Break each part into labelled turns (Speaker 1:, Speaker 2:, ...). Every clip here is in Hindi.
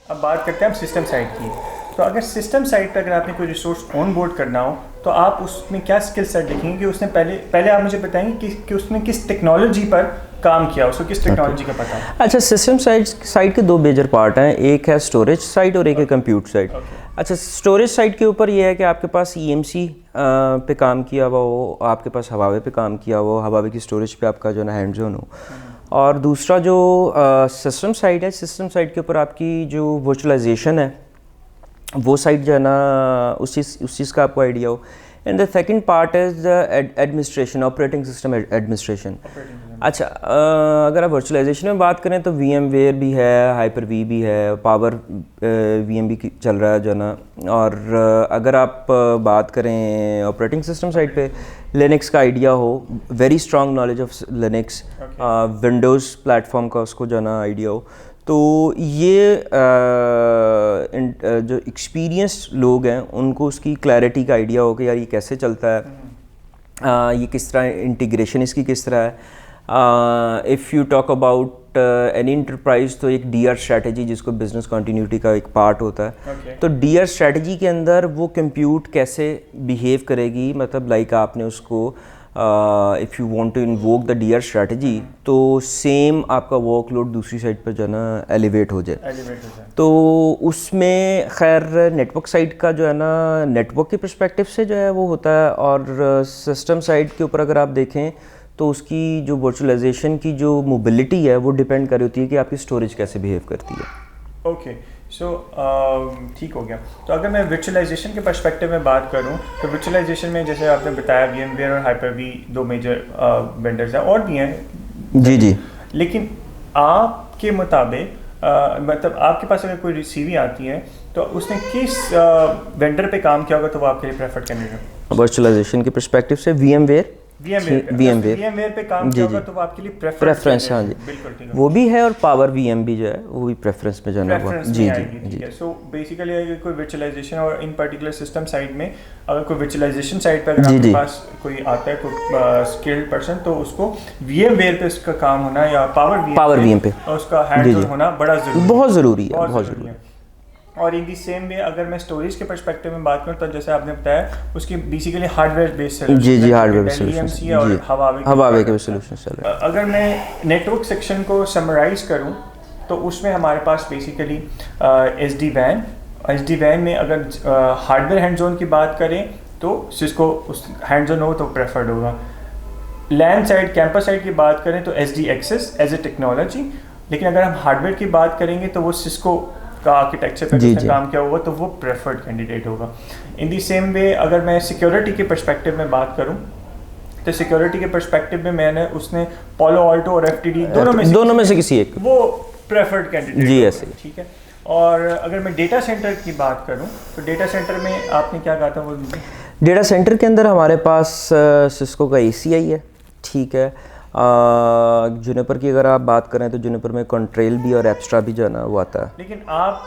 Speaker 1: अब बात करते हैं हम सिस्टम साइड की। तो अगर सिस्टम साइड पर अगर आपने कोई रिसोर्स ऑन बोर्ड करना हो तो आप उसमें क्या स्किल सेट देखेंगे कि उसने पहले आप मुझे बताएंगे कि उसने किस टेक्नोलॉजी पर काम किया, उसको किस टेक्नोलॉजी का पता है।
Speaker 2: अच्छा, सिस्टम साइड के दो मेजर पार्ट हैं, एक है स्टोरेज साइड और एक है कंप्यूट साइड। अच्छा, स्टोरेज साइड के ऊपर ये है कि आपके पास EMC पे काम किया हुआ हो, आपके पास हवावे पे काम किया हुआ हो, हवावे की स्टोरेज पे आपका जो है ना हैंड्स ऑन हो। और दूसरा जो सिस्टम साइड है, सिस्टम साइड के ऊपर आपकी जो वर्चुअलाइजेशन है वो साइड जो है ना उस चीज़ का आपको आइडिया हो। And the second part is the administration, operating system administration. अच्छा, अगर आप वर्चुअलाइजेशन में बात करें तो VMware भी है, Hyper-V भी है, पावर VM भी चल रहा है जो है ना। और अगर आप बात करें ऑपरेटिंग सिस्टम साइड पे, लिनक्स का आइडिया हो, very strong knowledge of Linux, Windows platform का उसको जो है ना आइडिया हो, तो ये जो एक्सपीरियंस्ड लोग हैं उनको उसकी क्लैरिटी का आइडिया हो कि यार ये कैसे चलता है, ये किस तरह इंटीग्रेशन इसकी किस तरह है। If you talk about any enterprise तो एक DR स्ट्रैटेजी जिसको बिजनेस कंटिन्यूटी का एक पार्ट होता है। तो DR स्ट्रैटेजी के अंदर वो कंप्यूट कैसे बिहेव करेगी, मतलब लाइक आपने उसको if you want to invoke the DR strategy तो सेम आपका वर्कलोड दूसरी साइड पर जो है ना एलिवेट हो जाए। तो उसमें खैर नेटवर्क साइड का जो है ना नेटवर्क के पर्सपेक्टिव से जो है वो होता है, और सिस्टम साइड के ऊपर अगर आप देखें तो उसकी जो वर्चुअलाइजेशन की जो मोबिलिटी है वो डिपेंड कर रही होती है कि आपकी स्टोरेज कैसे बिहेव करती है।
Speaker 1: ओके, सो ठीक हो गया। तो अगर मैं वर्चुअलाइजेशन के पर्सपेक्टिव में बात करूं तो वर्चुअलाइजेशन में जैसे आपने बताया VMware और Hyper-V दो मेजर वेंडर्स हैं, और भी हैं
Speaker 2: जी,
Speaker 1: लेकिन आपके मुताबिक मतलब आपके पास अगर कोई CV आती है तो उसने किस वेंडर पे काम किया होगा तो वो आपके लिए प्रेफर करेगा?
Speaker 2: वर्चुअलाइजेशन के पर्सपेक्टिव से VMware
Speaker 1: पे काम किया होगा तो वो आपके लिए
Speaker 2: प्रेफरेंस, हाँ जी,
Speaker 1: बिल्कुल ठीक है,
Speaker 2: वो भी है। और पावर VM भी जो है वो भी प्रेफरेंस में जाना हुआ। जी।
Speaker 1: सो बेसिकली अगर कोई वर्चुअलाइजेशन और इन पर्टिकुलर सिस्टम साइड में अगर कोई वर्चुअलाइजेशन साइड पे अगर आपके पास कोई आता है कोई स्किल्ड पर्सन तो उसको VMware पे उसका काम होना या पावर VM पे उसका हैंड्स ऑन होना बहुत ज़रूरी है। और इन दी सेम वे अगर मैं स्टोरेज के पर्सपेक्टिव में बात करूं तो जैसे आपने बताया उसकी बेसिकली हार्डवेयर बेस्ड सॉल्यूशन,
Speaker 2: जी हार्डवेयर बेस्ड सॉल्यूशन और हवावे के सॉल्यूशन।
Speaker 1: अगर मैं नेटवर्क सेक्शन को समराइज करूं तो उसमें हमारे पास बेसिकली SD-WAN में अगर हार्डवेयर हैंड्स ऑन की बात करें तो सिस्को उस हैंड्स ऑन हो तो प्रेफर्ड होगा। लैन साइड कैंपस साइड की बात करें तो SD-Access एज ए टेक्नोलॉजी, लेकिन अगर हम हार्डवेयर की बात करेंगे तो वो सिस्को का आर्किटेक्चर पे जिसने काम किया हुआ तो वो प्रेफर्ड कैंडिडेट होगा। इन दी सेम वे अगर मैं सिक्योरिटी के पर्सपेक्टिव में बात करूं तो सिक्योरिटी के पर्सपेक्टिव में मैंने उसने पालो अल्टो और FTD दोनों में से किसी एक वो प्रेफर्ड कैंडिडेट जी ऐसे, ठीक है। और अगर मैं डेटा सेंटर की बात करूं तो डेटा सेंटर में आपने क्या कहा था? वो
Speaker 2: डेटा सेंटर के अंदर हमारे पास सिस्को का ACI है, ठीक है। जुनिपर की अगर आप बात करें तो जुनिपर में कंट्रेल भी और एब्स्ट्रा भी जो है ना वो आता है।
Speaker 1: लेकिन आप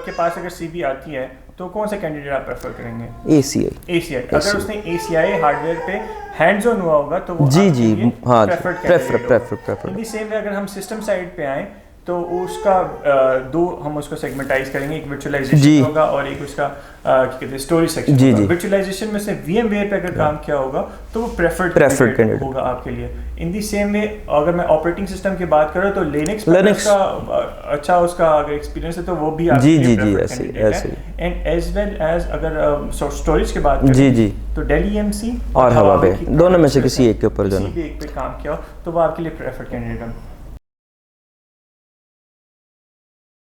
Speaker 1: के पास अगर CV आती है तो कौन सा कैंडिडेट आप प्रेफर करेंगे? ACI। अगर उसने ACI हार्डवेयर पे हैंड्स ऑन हुआ होगा तो वो
Speaker 2: जी हाँ prefer.
Speaker 1: In the same way अगर हम सिस्टम साइड पे आए तो उसका दो हम उसको सेगमेंटाइज करेंगे, एक वर्चुअलाइजेशन होगा और एक उसका क्या कहते हैं स्टोरेज सेक्शन होगा। वर्चुअलाइजेशन में से VMware पे अगर काम किया होगा तो वो प्रेफर्ड कैंडिडेट होगा आपके लिए। इन दी सेम वे अगर मैं ऑपरेटिंग सिस्टम की बात करूं तो लिनक्स का अच्छा उसका अगर एक्सपीरियंस है तो वो भी आपके लिए प्रेफर्ड कैंडिडेट है। एंड एज वेल एज अगर स्टोरेज की बात करें तो Dell EMC और हवावे दोनों में से किसी एक के ऊपर पे काम किया तो वो आपके लिए प्रेफर्ड कैंडिडेट है।